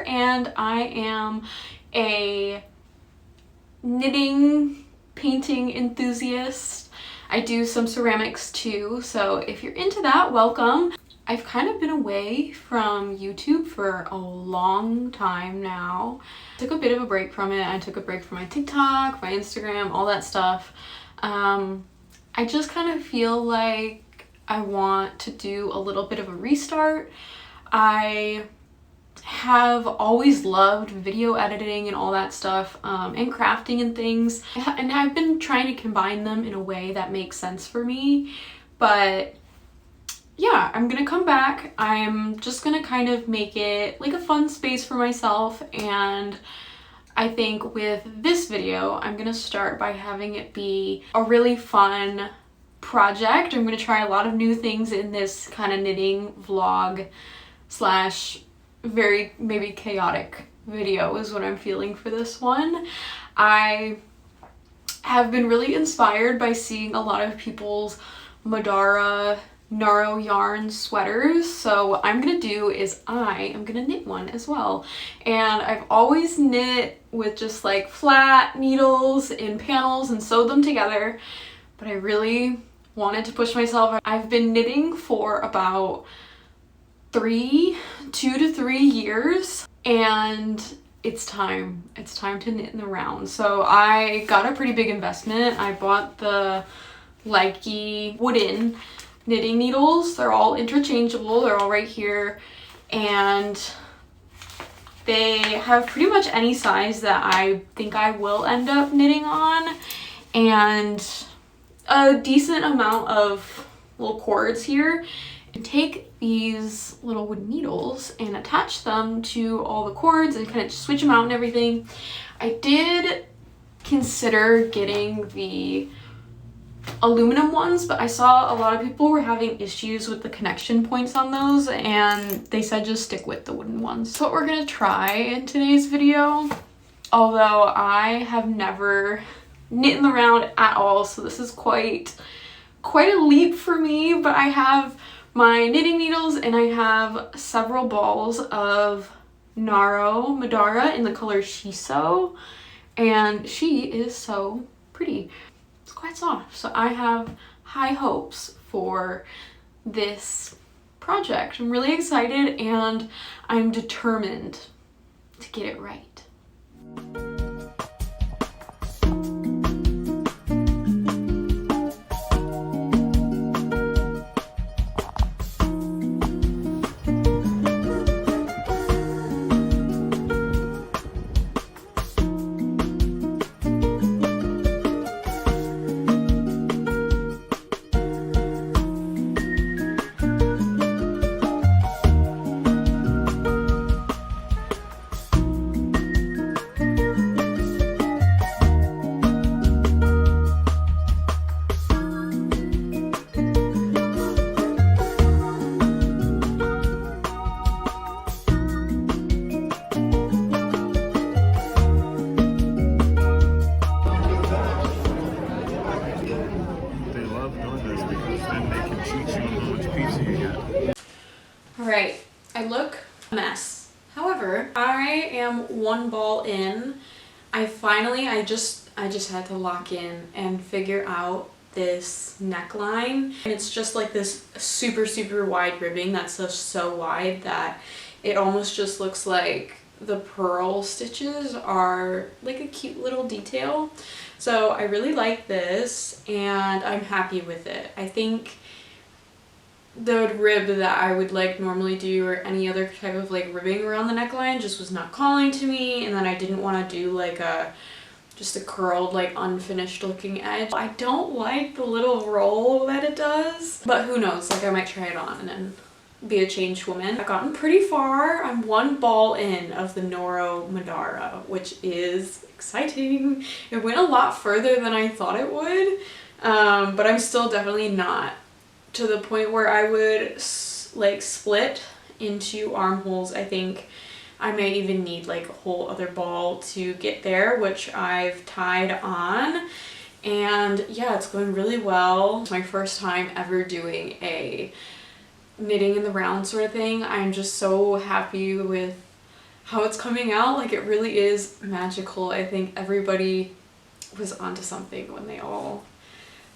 here, and I am a knitting, painting enthusiast. I do some ceramics too, so if you're into that, welcome. I've kind of been away from YouTube for a long time now. I took a bit of a break from it. I took a break from my TikTok, my Instagram, all that stuff. I just kind of feel like I want to do a little bit of a restart. I have always loved video editing and all that stuff, and crafting and things, and I've been trying to combine them in a way that makes sense for me. But yeah, I'm gonna come back. I'm just gonna kind of make it like a fun space for myself, and I think with this video I'm gonna start by having it be a really fun project. I'm gonna try a lot of new things in this kind of knitting vlog slash very maybe chaotic video is what I'm feeling for this one. I have been really inspired by seeing a lot of people's Noro yarn sweaters, so what I'm gonna do is I am gonna knit one as well. And I've always knit with just like flat needles in panels and sewed them together, but I really wanted to push myself. I've been knitting for about 2 to 3 years, and it's time to knit in the round. So I got a pretty big investment. I bought the Likey wooden knitting needles. They're all interchangeable, they're all right here, and they have pretty much any size that I think I will end up knitting on, and a decent amount of little cords here. And take these little wooden needles and attach them to all the cords and kind of switch them out and everything. I did consider getting the aluminum ones, but I saw a lot of people were having issues with the connection points on those, and they said just stick with the wooden ones. So what we're gonna try in today's video, although I have never knit in the round at all, so this is quite a leap for me, but I have my knitting needles and I have several balls of Noro Madara in the color Shiso, and she is so pretty. It's quite soft, so I have high hopes for this project. I'm really excited and I'm determined to get it right. Alright, I look a mess. However, I am one ball in. I just had to lock in and figure out this neckline. And it's just like this super wide ribbing that's just so wide that it almost just looks like the purl stitches are like a cute little detail. So I really like this and I'm happy with it. I think the rib that I would like normally do or any other type of like ribbing around the neckline just was not calling to me, and then I didn't want to do like just a curled like unfinished looking edge. I don't like the little roll that it does, but who knows, like I might try it on and then be a changed woman. I've gotten pretty far. I'm one ball in of the Noro Madara, which is exciting. It went a lot further than I thought it would, but I'm still definitely not to the point where I would like split into armholes. I think I may even need like a whole other ball to get there, which I've tied on. And yeah, it's going really well. It's my first time ever doing a knitting in the round sort of thing. I'm just so happy with how it's coming out. Like, it really is magical. I think everybody was onto something when they all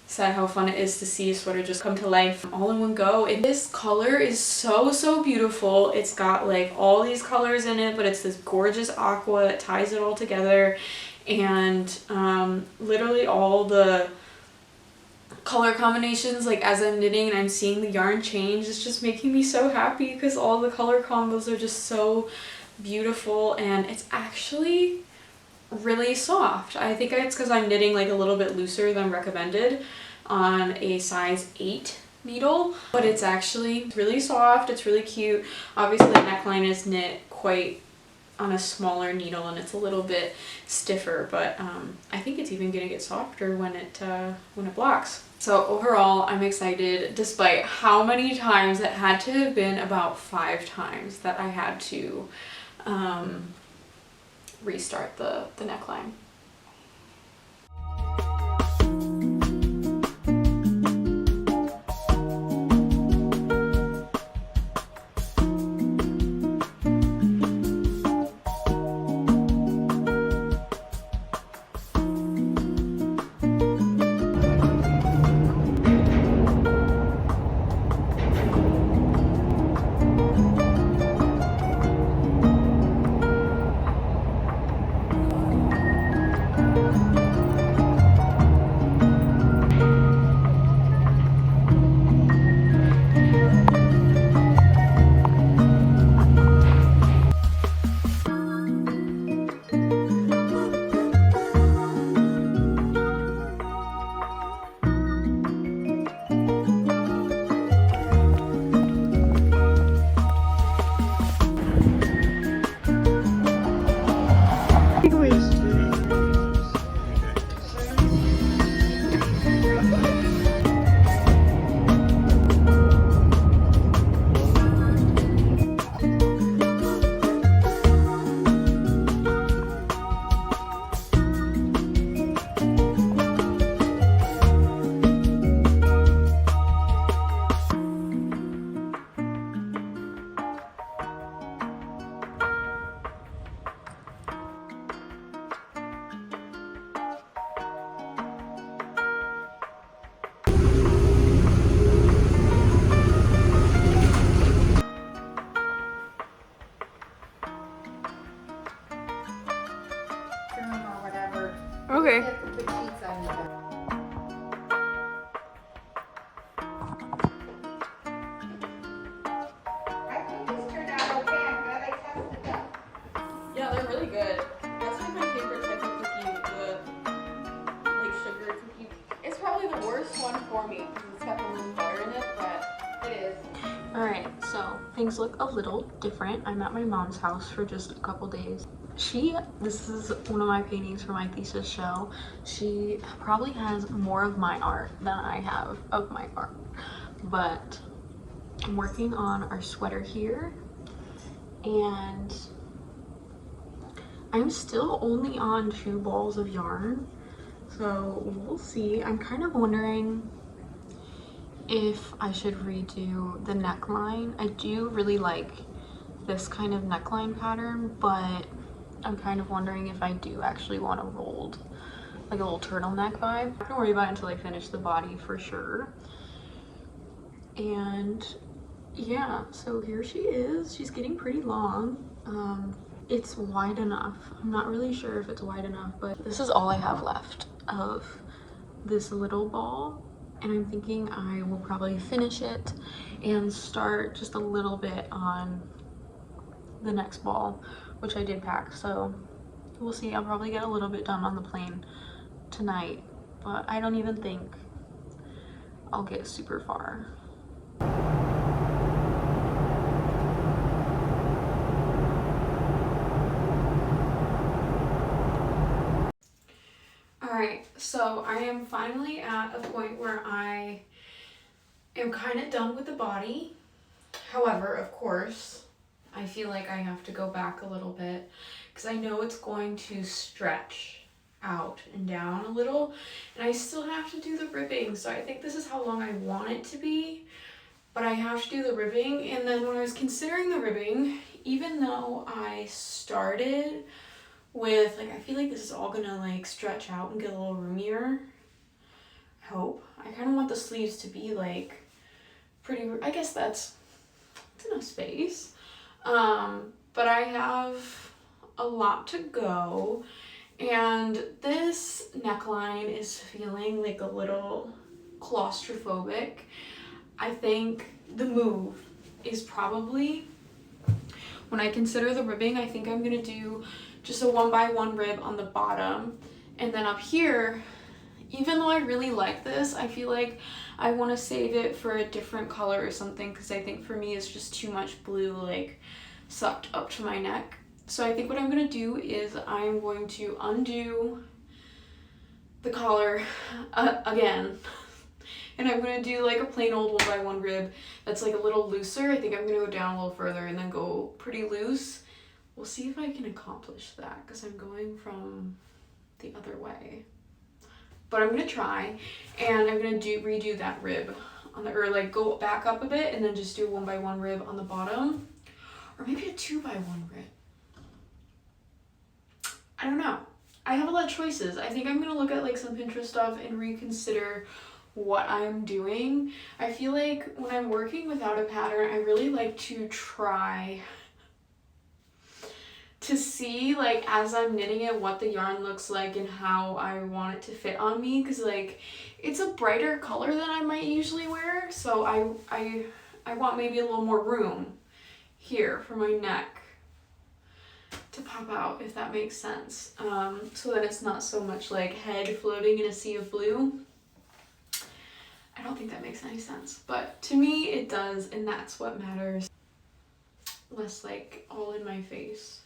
said how fun it is to see a sweater just come to life all in one go. And this color is so beautiful. It's got like all these colors in it, but it's this gorgeous aqua. It ties it all together, and literally all the color combinations, like as I'm knitting and I'm seeing the yarn change, it's just making me so happy because all the color combos are just so beautiful. And it's actually really soft. I think it's because I'm knitting like a little bit looser than recommended on a size 8 needle, but it's actually really soft. It's really cute. Obviously the neckline is knit quite on a smaller needle and it's a little bit stiffer, but I think it's even gonna get softer when it blocks. So overall, I'm excited, despite how many times it had to have been about 5 times that I had to restart the neckline. Okay. Yeah, they're really good. That's like my favorite type of cookie, the like sugar cookie. It's probably the worst one for me because it's got the little butter in it, but it is. Alright, so things look a little different. I'm at my mom's house for just a couple days. This is one of my paintings for my thesis show. She probably has more of my art than I have of my art. But I'm working on our sweater here, and I'm still only on 2 balls of yarn, so we'll see. I'm kind of wondering if I should redo the neckline. I do really like this kind of neckline pattern, but I'm kind of wondering if I do actually want a rolled, like a little turtleneck vibe. I'm not gonna worry about it until I finish the body for sure. And yeah, so here she is. She's getting pretty long. It's wide enough. I'm not really sure if it's wide enough, but this is all I have left of this little ball, and I'm thinking I will probably finish it and start just a little bit on the next ball, which I did pack. So we'll see. I'll probably get a little bit done on the plane tonight, but I don't even think I'll get super far. Alright, so I am finally at a point where I am kind of done with the body. However, of course, I feel like I have to go back a little bit because I know it's going to stretch out and down a little, and I still have to do the ribbing. So I think this is how long I want it to be, but I have to do the ribbing. And then when I was considering the ribbing, even though I started with, like, I feel like this is all gonna like stretch out and get a little roomier, I hope. I kind of want the sleeves to be like pretty, I guess that's enough space. But I have a lot to go, and this neckline is feeling like a little claustrophobic. I think the move is probably, when I consider the ribbing, I think I'm gonna do just a 1x1 rib on the bottom, and then up here, even though I really like this, I feel like I want to save it for a different color or something, because I think for me it's just too much blue like sucked up to my neck. So I think what I'm going to do is I'm going to undo the collar again, and I'm going to do like a plain old 1x1 rib that's like a little looser. I think I'm going to go down a little further and then go pretty loose. We'll see if I can accomplish that, because I'm going from the other way. But I'm gonna try, and I'm gonna redo that rib on the, or like go back up a bit and then just do a 1x1 rib on the bottom, or maybe a 2x1 rib. I don't know. I have a lot of choices. I think I'm gonna look at like some Pinterest stuff and reconsider what I'm doing. I feel like when I'm working without a pattern, I really like to try to see, like, as I'm knitting it, what the yarn looks like and how I want it to fit on me, because like it's a brighter color than I might usually wear, so I want maybe a little more room here for my neck to pop out, if that makes sense, so that it's not so much like head floating in a sea of blue. I don't think that makes any sense, but to me it does, and that's what matters. Less like all in my face.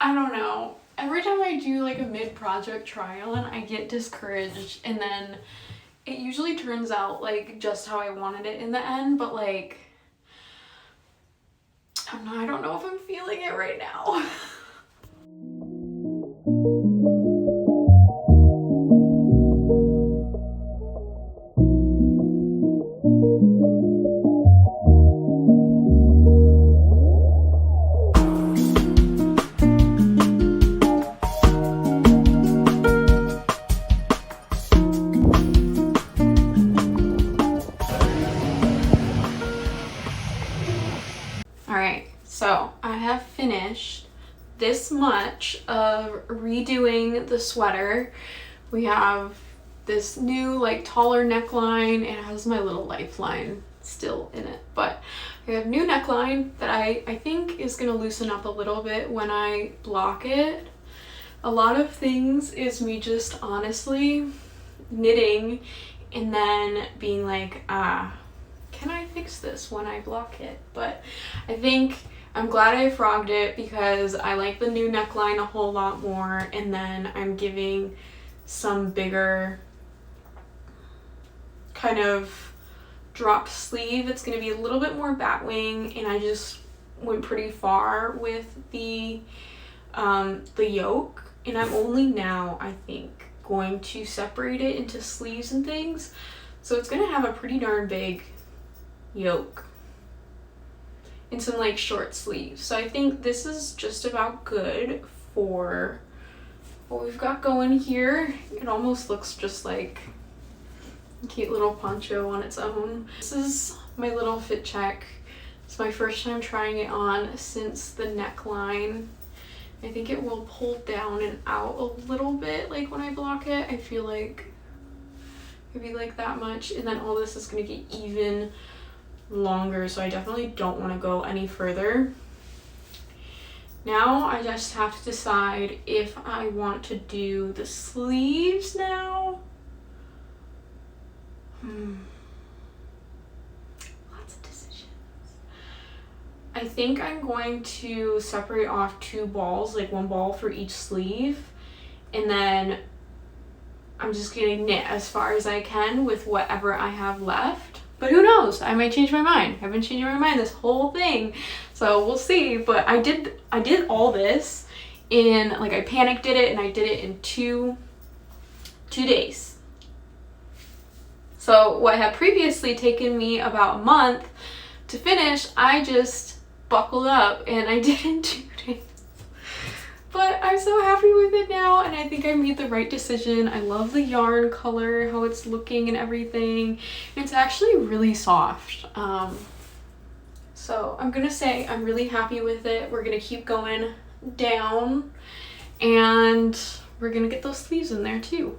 I don't know. Every time I do like a mid-project try-on, I get discouraged, and then it usually turns out like just how I wanted it in the end, but like, I don't know if I'm feeling it right now. So I have finished this much of redoing the sweater. We have this new like taller neckline. It has my little lifeline still in it, but I have new neckline that I think is gonna loosen up a little bit when I block it. A lot of things is me just honestly knitting and then being like, can I fix this when I block it? But I think I'm glad I frogged it, because I like the new neckline a whole lot more, and then I'm giving some bigger kind of drop sleeve. It's going to be a little bit more bat wing, and I just went pretty far with the yoke, and I'm only now, I think, going to separate it into sleeves and things, so it's going to have a pretty darn big yoke and some like short sleeves. So I think this is just about good for what we've got going here. It almost looks just like a cute little poncho on its own. This is my little fit check. It's my first time trying it on since the neckline. I think it will pull down and out a little bit, like when I block it. I feel like maybe like that much, and then all this is gonna get even longer, so I definitely don't want to go any further. Now I just have to decide if I want to do the sleeves now. Lots of decisions. I think I'm going to separate off 2 balls, like 1 ball for each sleeve, and then I'm just gonna knit as far as I can with whatever I have left. But who knows? I might change my mind. I've been changing my mind this whole thing, so we'll see. But I did all this in, like, I panic did it, and I did it in two days. So what had previously taken me about a month to finish, I just buckled up and I did in 2 days. But I'm so happy with it now, and I think I made the right decision. I love the yarn color, how it's looking and everything. It's actually really soft. So I'm gonna say I'm really happy with it. We're gonna keep going down, and we're gonna get those sleeves in there too.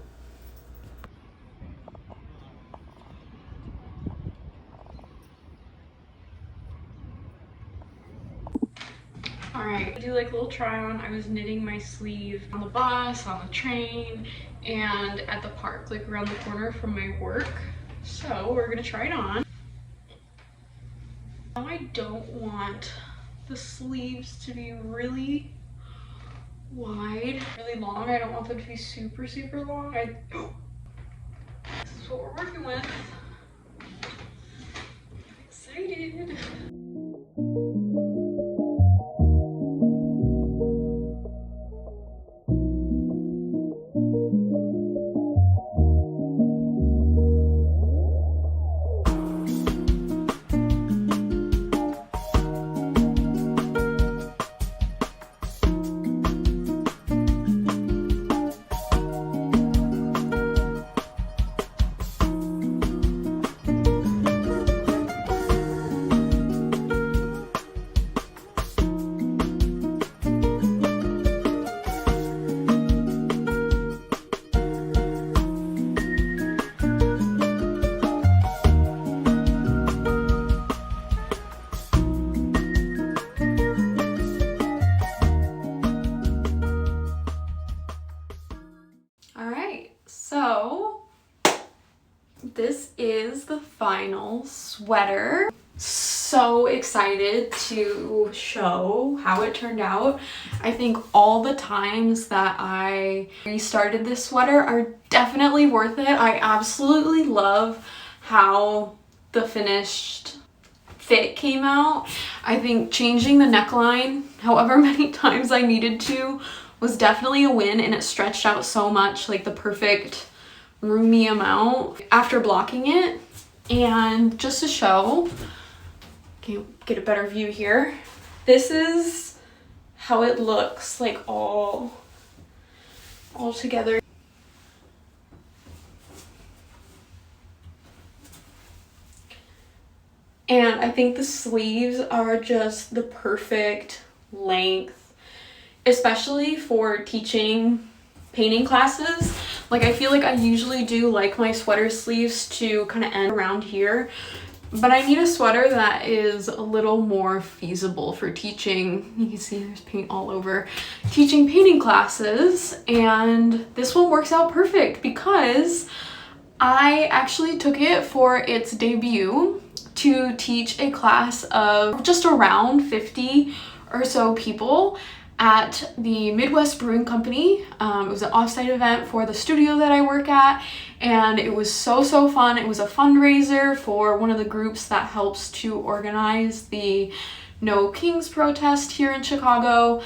Alright, I do like a little try on. I was knitting my sleeve on the bus, on the train, and at the park, like around the corner from my work. So we're gonna try it on. Now I don't want the sleeves to be really wide, really long. I don't want them to be super, super long. This is what we're working with. I'm excited. So this is the final sweater. So excited to show how it turned out. I think all the times that I restarted this sweater are definitely worth it. I absolutely love how the finished fit came out. I think changing the neckline however many times I needed to was definitely a win, and it stretched out so much, like the perfect roomy amount after blocking it. And just to show, can you get a better view here? This is how it looks like all together. And I think the sleeves are just the perfect length, especially for teaching painting classes. Like, I feel like I usually do like my sweater sleeves to kind of end around here, but I need a sweater that is a little more feasible for teaching. You can see there's paint all over. Teaching painting classes, and this one works out perfect because I actually took it for its debut to teach a class of just around 50 or so people at the Midwest Brewing Company. It was an offsite event for the studio that I work at, and it was so fun. It was a fundraiser for one of the groups that helps to organize the No Kings protest here in Chicago.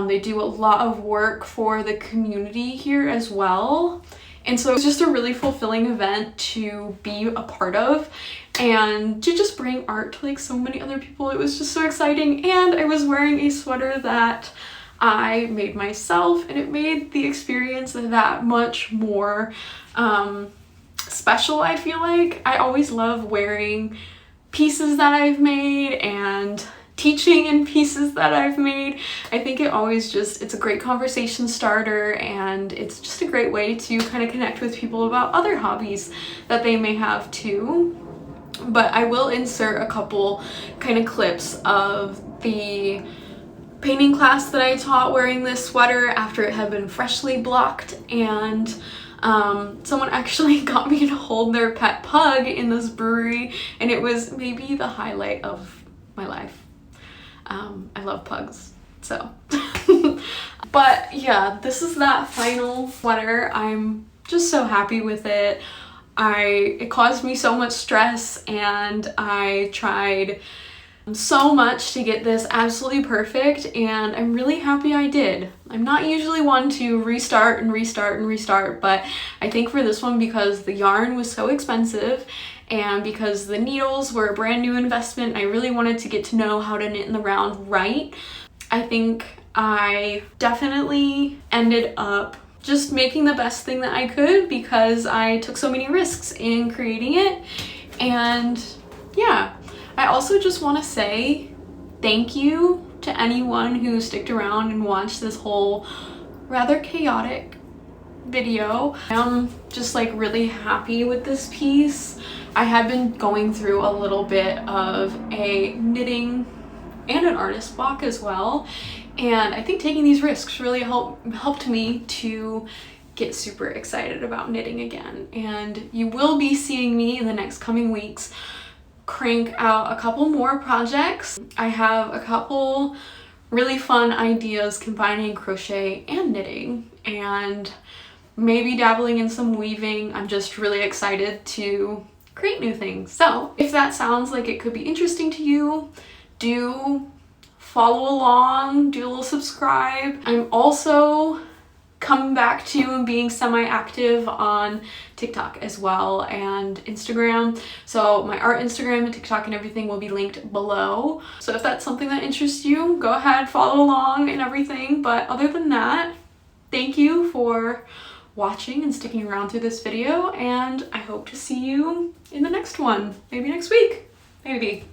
They do a lot of work for the community here as well. And so it was just a really fulfilling event to be a part of and to just bring art to like so many other people. It was just so exciting, and I was wearing a sweater that I made myself, and it made the experience that much more special. I feel like I always love wearing pieces that I've made and teaching in pieces that I've made. I think it always just, it's a great conversation starter, and it's just a great way to kind of connect with people about other hobbies that they may have too. But I will insert a couple kind of clips of the painting class that I taught wearing this sweater after it had been freshly blocked, and someone actually got me to hold their pet pug in this brewery, and it was maybe the highlight of my life. I love pugs, so. But yeah, this is that final sweater. I'm just so happy with it. It caused me so much stress, and I tried so much to get this absolutely perfect, and I'm really happy I did. I'm not usually one to restart and restart and restart, but I think for this one, because the yarn was so expensive and because the needles were a brand new investment, I really wanted to get to know how to knit in the round right. I think I definitely ended up just making the best thing that I could because I took so many risks in creating it. And yeah, I also just want to say thank you to anyone who sticked around and watched this whole rather chaotic video. I'm just like really happy with this piece. I had been going through a little bit of a knitting and an artist block as well, and I think taking these risks really helped me to get super excited about knitting again. And you will be seeing me in the next coming weeks crank out a couple more projects. I have a couple really fun ideas combining crochet and knitting, and maybe dabbling in some weaving. I'm just really excited to create new things. So if that sounds like it could be interesting to you, do follow along, do a little subscribe. I'm also coming back to and being semi-active on TikTok as well and Instagram. So my art Instagram and TikTok and everything will be linked below. So if that's something that interests you, go ahead, follow along and everything. But other than that, thank you for watching and sticking around through this video, and I hope to see you in the next one. Maybe next week, maybe.